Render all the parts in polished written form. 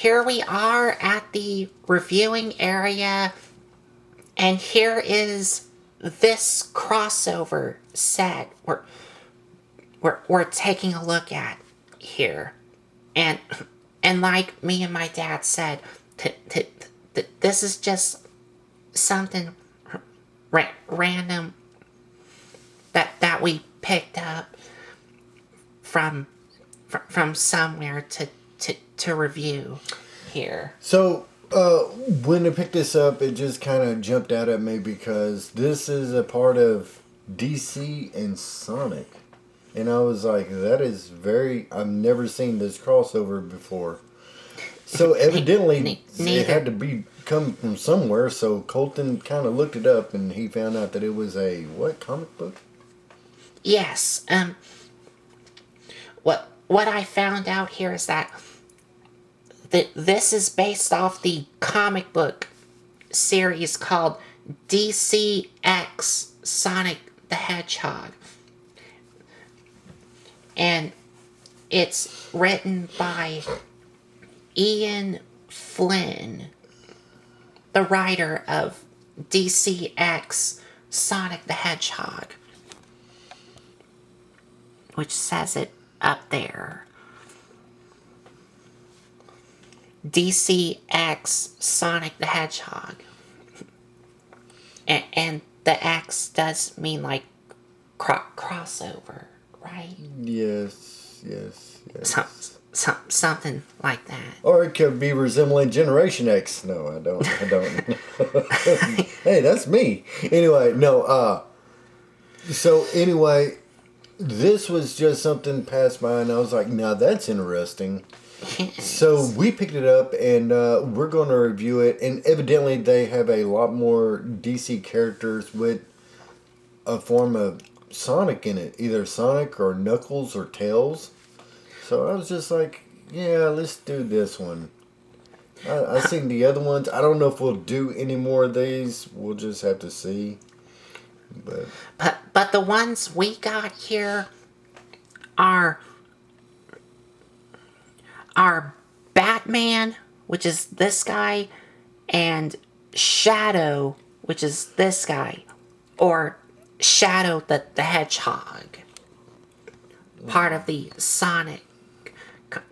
here we are at the reviewing area, and here is this crossover set we're taking a look at here. And like me and my dad said, this is just something random that we picked up from somewhere to review here. So, when I picked this up, it just kind of jumped out at me because this is a part of DC and Sonic. And I was like, that is I've never seen this crossover before. So evidently, it had to come from somewhere. So Colton kind of looked it up and he found out that it was a, what, comic book? Yes. What I found out here is that this is based off the comic book series called DC X Sonic the Hedgehog. And it's written by Ian Flynn, the writer of DC X Sonic the Hedgehog, which says it up there. DC X Sonic the Hedgehog. And the X does mean like crossover, right? Yes. Something like that. Or it could be resembling Generation X. No, I don't. Hey, that's me. Anyway, no. So anyway, this was just something passed by, and I was like, "Now that's interesting." Yes. So we picked it up, and we're going to review it. And evidently, they have a lot more DC characters with a form of Sonic in it, either Sonic or Knuckles or Tails. So I was just like, yeah, let's do this one. I seen the other ones. I don't know if we'll do any more of these. We'll just have to see. But the ones we got here are Batman, which is this guy, and Shadow, which is this guy, or Shadow the Hedgehog, part of the Sonic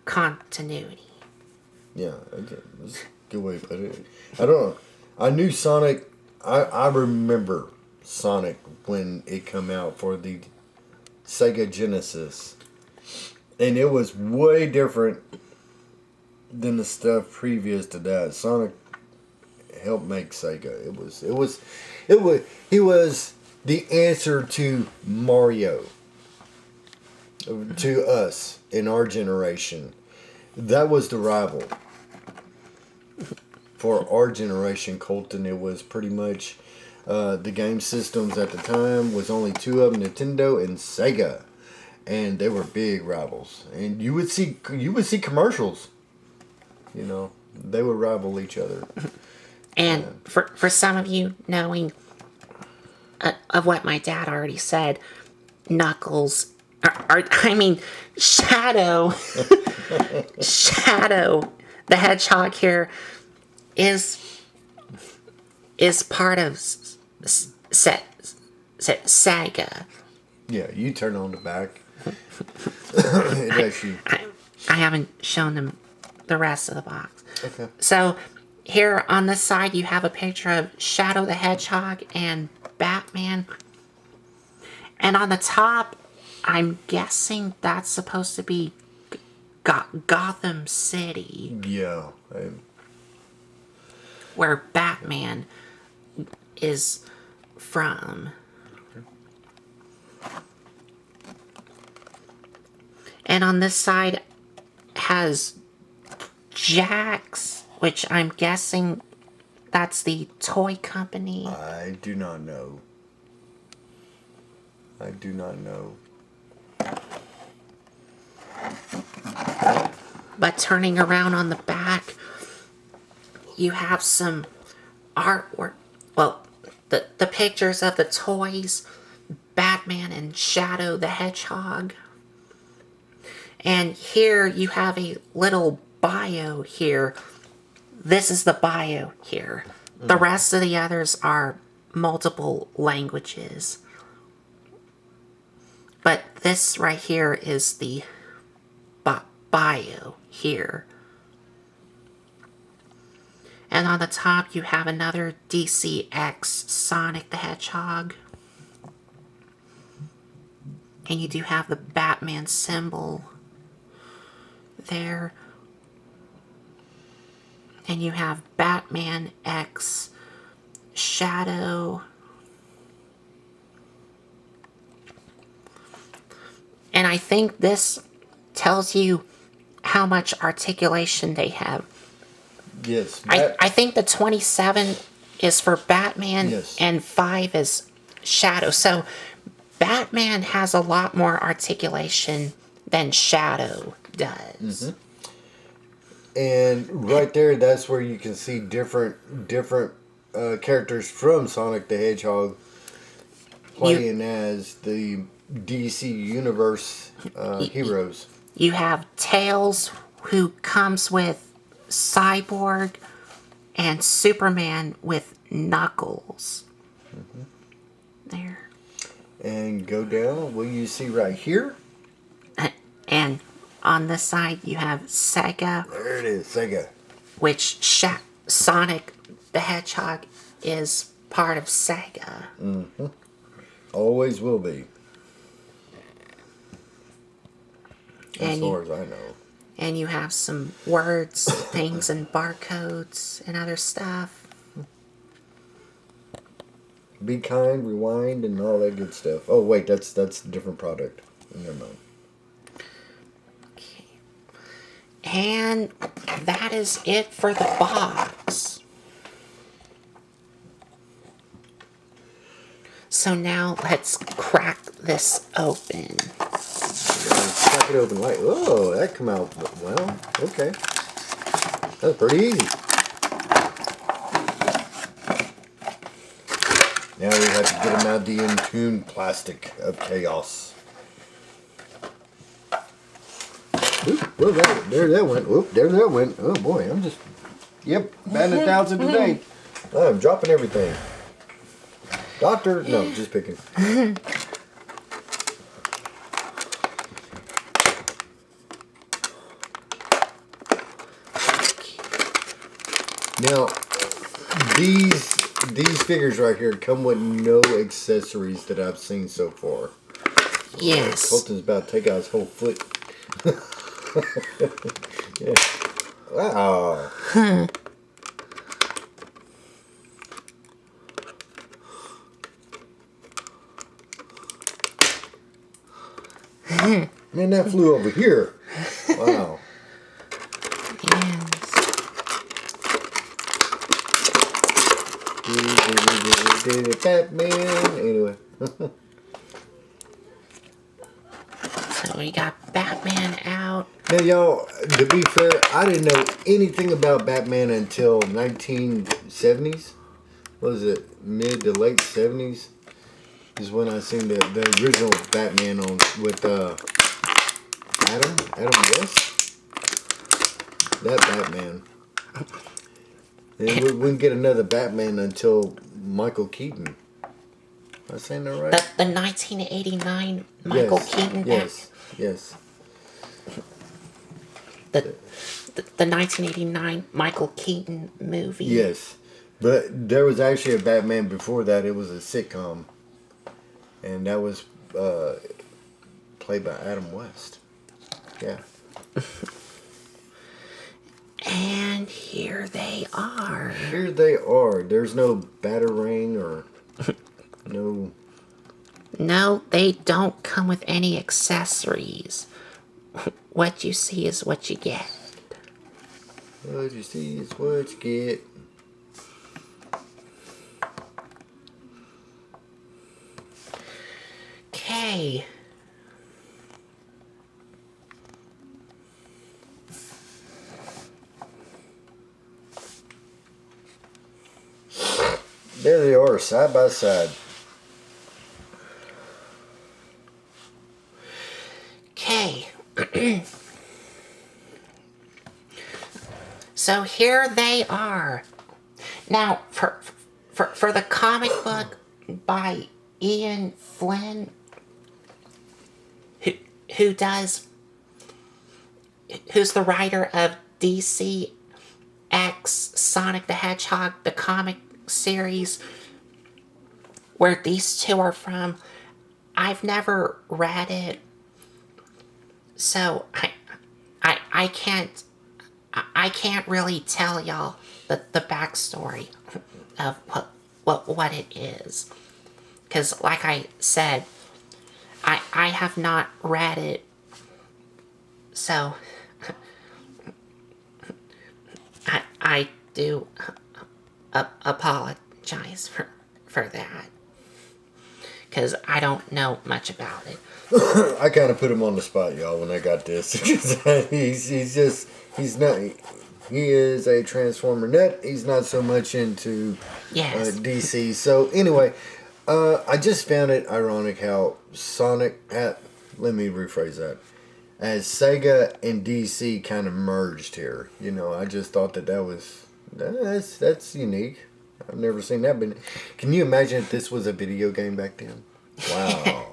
continuity. Yeah, okay. That's a good way to put it. I don't know. I knew Sonic. I remember Sonic when it come out for the Sega Genesis, and it was way different than the stuff previous to that. Sonic helped make Sega. He was the answer to Mario to us in our generation. That was the rival for our generation, Colton. It was pretty much the game systems at the time was only two of them, Nintendo and Sega, and they were big rivals. And you would see commercials. You know, they would rival each other. And for some of you knowing of what my dad already said, Knuckles, Shadow, Shadow, the Hedgehog here is part of Sega. Yeah, you turn on the back. It actually. I haven't shown them the rest of the box. Okay. So here on this side you have a picture of Shadow the Hedgehog and Batman. And on the top, I'm guessing that's supposed to be Gotham City. Yeah. Where Batman is from. And on this side has Jax, which I'm guessing that's the toy company. I do not know. But turning around on the back, you have some artwork. Well, the pictures of the toys, Batman and Shadow the Hedgehog. And here you have a little bio here. This is the bio here. The rest of the others are multiple languages. But this right here is the bio here. And on the top, you have another X Sonic the Hedgehog. And you do have the Batman symbol there. And you have Batman X Shadow. And I think this tells you how much articulation they have. Yes. I think the 27 is for Batman, Yes. and 5 is Shadow. So Batman has a lot more articulation than Shadow does. And right there, that's where you can see different characters from Sonic the Hedgehog playing as the DC Universe heroes. You have Tails, who comes with Cyborg, and Superman with Knuckles. There. And go down, what you see right here? And on this side, you have Sega, There it is, Sega. which Sonic the Hedgehog is part of Sega. Always will be. As And far as I know. And you have some words, things, and barcodes and other stuff. Be kind, rewind, and all that good stuff. Oh wait, that's a different product. Never mind. Okay. And that is it for the box. So now let's crack this open. Crack it open like, oh, that come out well. Okay, that's pretty easy. Now we have to get them out of the in-tune plastic of chaos. Oop, well, there that went. Oop, there that went. Oh boy, I'm just, yep, batting 1,000 today. I'm dropping everything. Doctor, no, just picking. Now, these figures right here come with no accessories that I've seen so far. Yes. Colton's about to take out his whole foot. Yeah. Wow. Man, that flew over here. Wow. Batman. Anyway. So we got Batman out. Now, y'all, to be fair, I didn't know anything about Batman until 1970s. What was it? Mid to late 70s is when I seen the original Batman on with Adam West. That Batman. And we wouldn't get another Batman until Michael Keaton. Am I saying that right? The 1989 Michael Keaton. Yes, yes. The 1989 Michael Keaton movie. Yes. But there was actually a Batman before that. It was a sitcom. And that was played by Adam West. Yeah. And here they are. Here they are. There's no Batarang or no... No, they don't come with any accessories. What you see is what you get. What you see is what you get. Okay. There they are, side by side. Okay. So here they are. Now, for the comic book by Ian Flynn, who, who does, who's the writer of DC X Sonic the Hedgehog, the comic series, where these two are from. I've never read it, so I can't really tell y'all the backstory of what it is, because like I said, I have not read it, so I do apologize for that, because I don't know much about it. I kind of put him on the spot, y'all, when I got this. He's not. He is a Transformer nut. He's not so much into Yes. DC. So anyway, I just found it ironic how Sonic. Let me rephrase that. As Sega and DC kind of merged here, I just thought that's unique. I've never seen that. But can you imagine if this was a video game back then? Wow.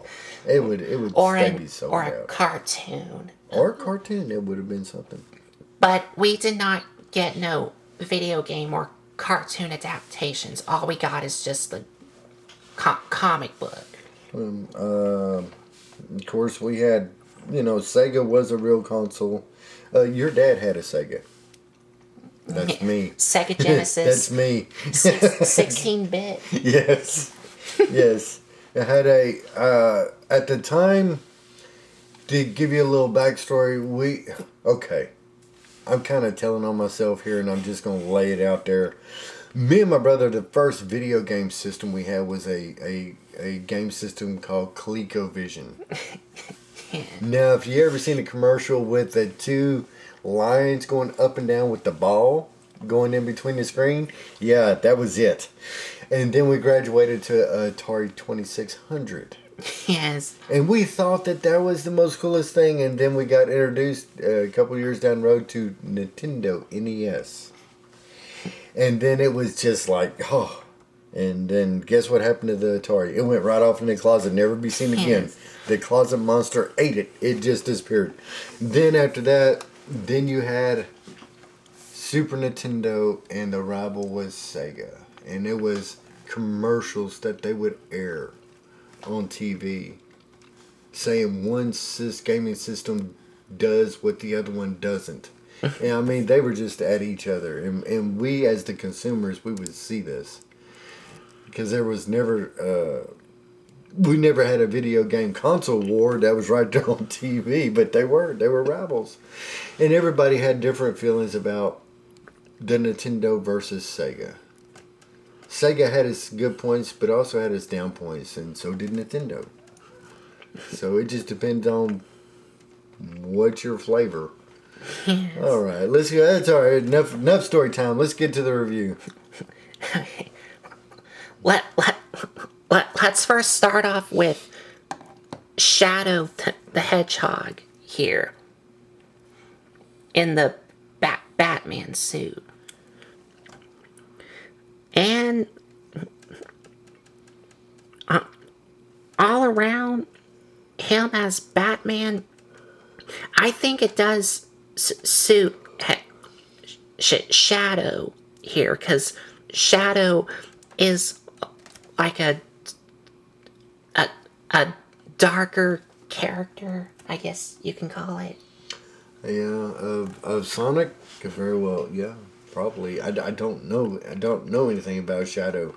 It would stay me so or bad. a cartoon. Or a cartoon, it would have been something. But we did not get no video game or cartoon adaptations. All we got is just the comic book. Of course, we had, Sega was a real console. Your dad had a Sega. That's me. Sega Genesis. That's me. 16-bit. Yes. Yes. I had at the time, to give you a little backstory, I'm kind of telling on myself here, and I'm just going to lay it out there. Me and my brother, the first video game system we had was a game system called ColecoVision. Now, if you ever seen a commercial with the two lines going up and down with the ball going in between the screen, yeah, that was it. And then we graduated to Atari 2600. Yes. And we thought that was the most coolest thing. And then we got introduced a couple years down the road to Nintendo NES. And then it was just like, oh. And then guess what happened to the Atari? It went right off in the closet, never be seen again. Yes. The closet monster ate it. It just disappeared. Then after that, then you had Super Nintendo, and the rival was Sega. And it was commercials that they would air on TV saying one gaming system does what the other one doesn't. And I mean, they were just at each other. And we, as the consumers, we would see this. Because there was never... we never had a video game console war that was right there on TV. But they were rivals. And everybody had different feelings about the Nintendo versus Sega. Sega had its good points, but also had its down points, and so did Nintendo. So it just depends on what's your flavor. Yes. All right, let's go. That's all right. Enough story time. Let's get to the review. Let's first start off with Shadow the Hedgehog here in the Batman suit. And all around him as Batman, I think it does suit Shadow here, because Shadow is like a darker character, I guess you can call it. Yeah, of Sonic, very well. Yeah, probably. I don't know. I don't know anything about Shadow.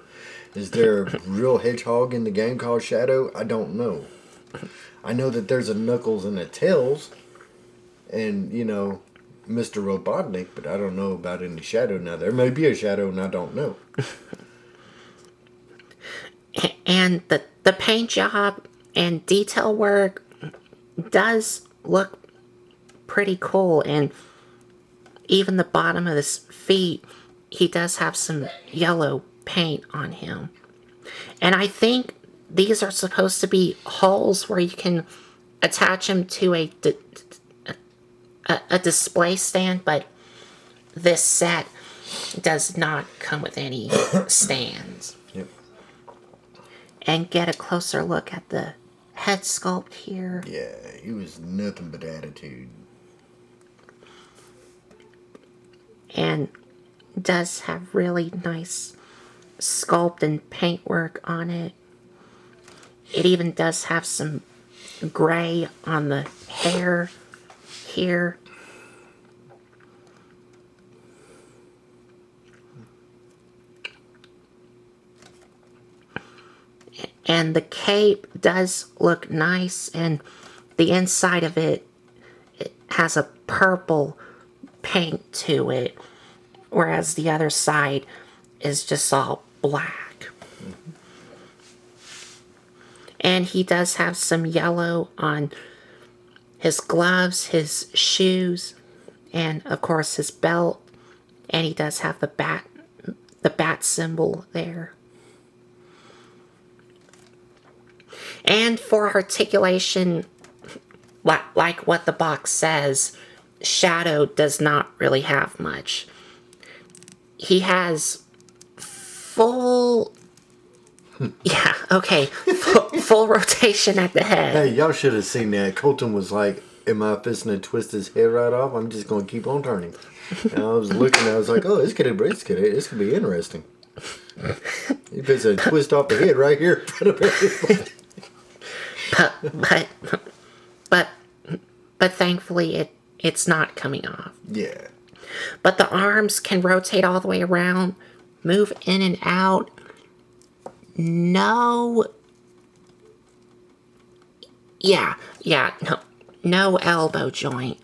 Is there a real hedgehog in the game called Shadow? I don't know. I know that there's a Knuckles and a Tails, and Mr. Robotnik, but I don't know about any Shadow. Now there may be a Shadow, and I don't know. And the paint job and detail work does look pretty cool, and even the bottom of his feet, he does have some yellow paint on him. And I think these are supposed to be holes where you can attach him to a display stand, but this set does not come with any stands. Yep. And get a closer look at the head sculpt here. Yeah, he was nothing but attitude. And does have really nice sculpt and paintwork on it. It even does have some gray on the hair here. And the cape does look nice, and the inside of it has a purple paint to it, whereas the other side is just all black. And he does have some yellow on his gloves, his shoes, and of course his belt. And he does have the bat symbol there. And for articulation, like what the box says, Shadow does not really have much. He has full... Yeah, okay. Full rotation at the head. Hey, y'all should have seen that. Colton was like, am I fisting to twist his head right off? I'm just going to keep on turning. And I was looking, I was like, oh, this could be interesting. He fits a twist off the head right here. But thankfully it's not coming off. Yeah. But the arms can rotate all the way around, move in and out. No elbow joint.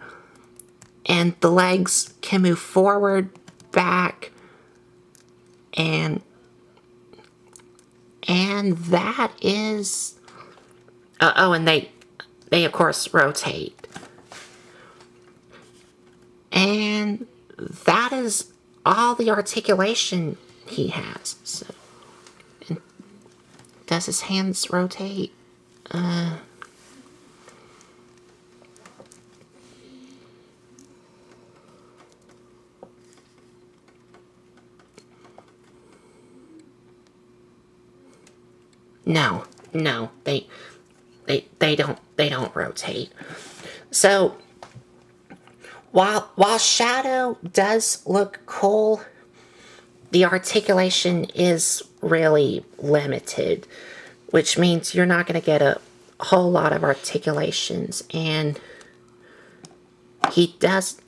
And the legs can move forward, back, and that is... and they of course rotate. And that is all the articulation he has. So, and does his hands rotate? No, they don't rotate. So while Shadow does look cool, the articulation is really limited, which means you're not going to get a whole lot of articulations. And he doesn't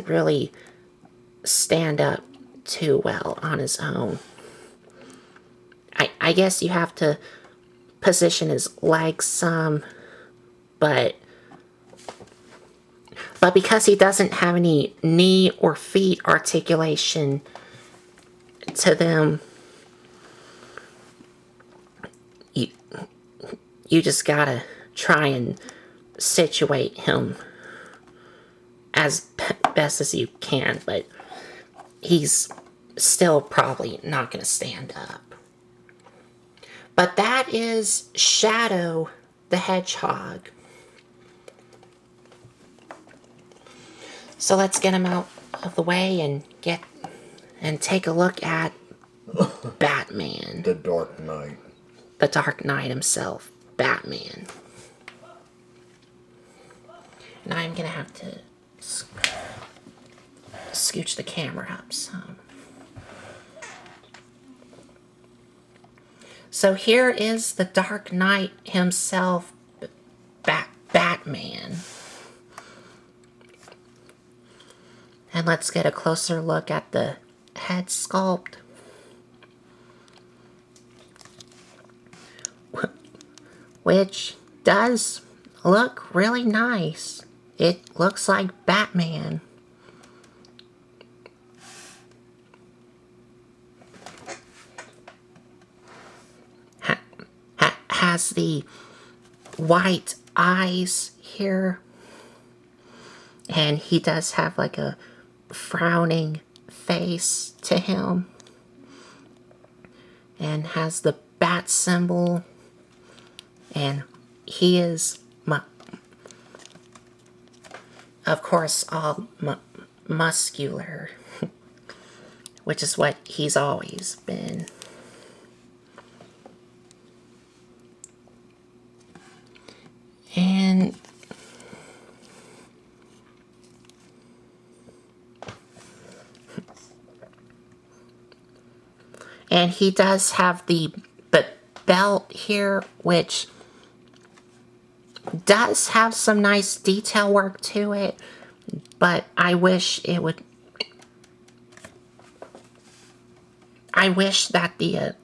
really stand up too well on his own. I guess you have to position his legs some, but because he doesn't have any knee or feet articulation to them, you just gotta try and situate him as best as you can, but he's still probably not gonna stand up. But that is Shadow the Hedgehog. So let's get him out of the way and take a look at Batman. The Dark Knight. The Dark Knight himself, Batman. Now I'm gonna have to scooch the camera up some. So here is the Dark Knight himself, Batman. And let's get a closer look at the head sculpt. Which does look really nice. It looks like Batman. Has the white eyes here. And he does have like a frowning face to him. And has the bat symbol. And he is of course, all muscular, which is what he's always been. And he does have the belt here, which does have some nice detail work to it, but I wish it would. I wish that the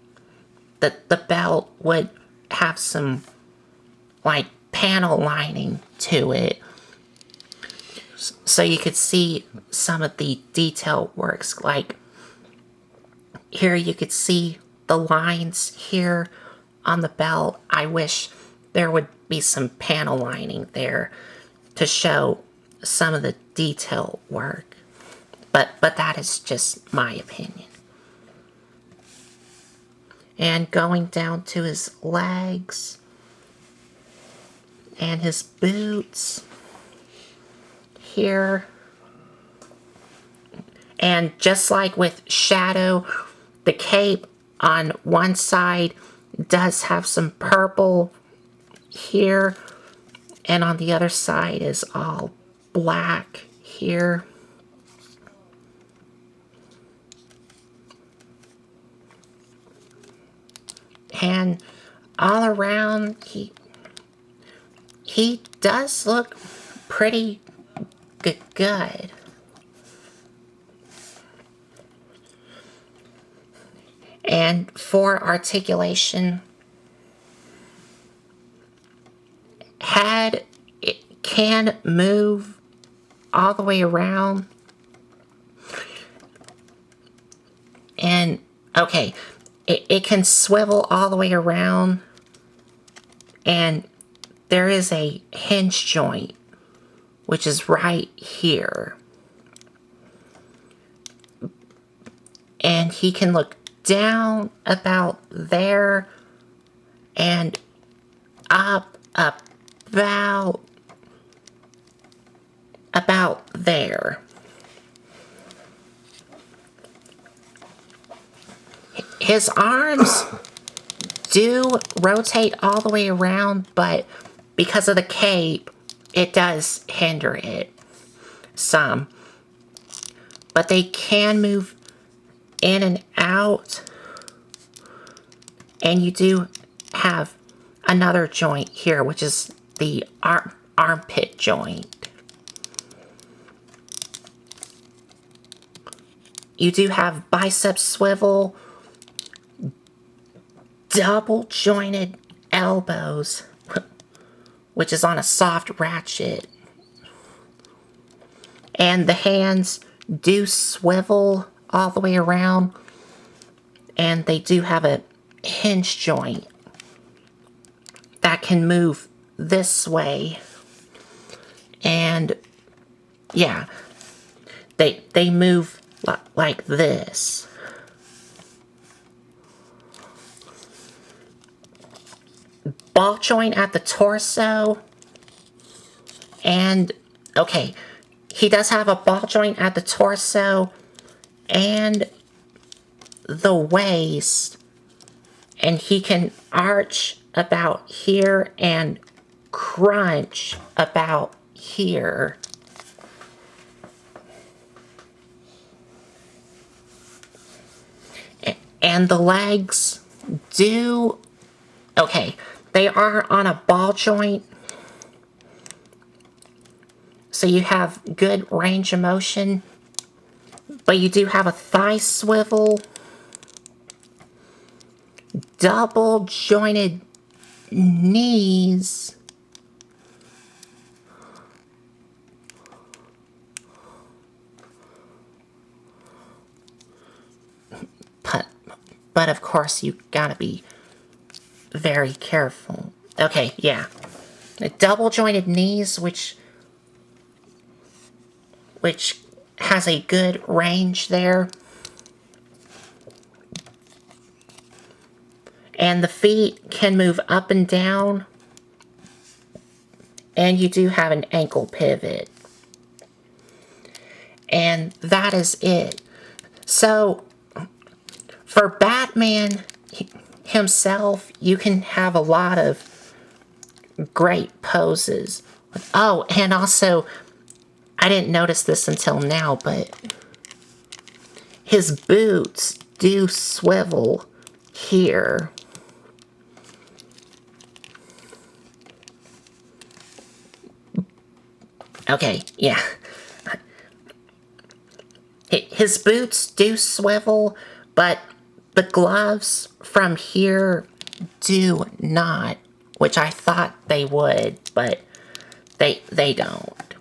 belt would have some like panel lining to it, so you could see some of the detail works. Like here, you could see the lines here on the belt. I wish there would be some panel lining there to show some of the detail work. But that is just my opinion. And going down to his legs and his boots here. And just like with Shadow, the cape on one side does have some purple here, and on the other side is all black here. And all around, he does look pretty good. And for articulation, it can move all the way around. And okay, it can swivel all the way around, and there is a hinge joint, which is right here. And he can look down about there and up about there. His arms do rotate all the way around, but because of the cape, it does hinder it some. But they can move in and out. And you do have another joint here, which is the armpit joint. You do have bicep swivel, double jointed elbows, which is on a soft ratchet. And the hands do swivel all the way around, and they do have a hinge joint that can move this way. And yeah, they move like this. Ball joint at the torso. And okay, he does have a ball joint at the torso and the waist, and he can arch about here and crunch about here. And the legs do, okay, they are on a ball joint, so you have good range of motion, but you do have a thigh swivel, double jointed knees, but of course you gotta be very careful. Okay, yeah. The double jointed knees, which has a good range there. And the feet can move up and down. And you do have an ankle pivot. and that is it. So, for Batman himself, you can have a lot of great poses. Oh, and also, I didn't notice this until now, but his boots do swivel here. Okay, yeah. His boots do swivel, but the gloves from here do not, which I thought they would, but they don't.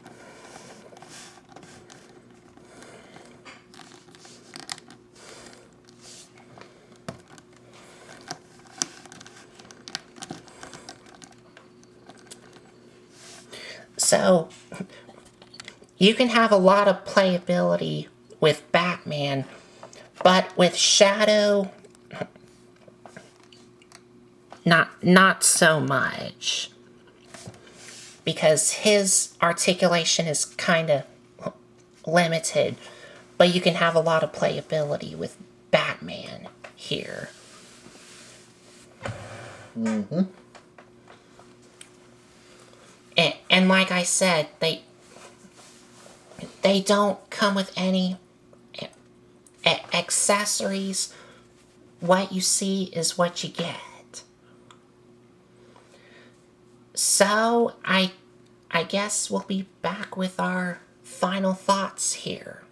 So, you can have a lot of playability with Batman, but with Shadow, not so much. Because his articulation is kind of limited, but you can have a lot of playability with Batman here. Mm-hmm. And like I said, they don't come with any accessories. What you see is what you get. So I guess we'll be back with our final thoughts here.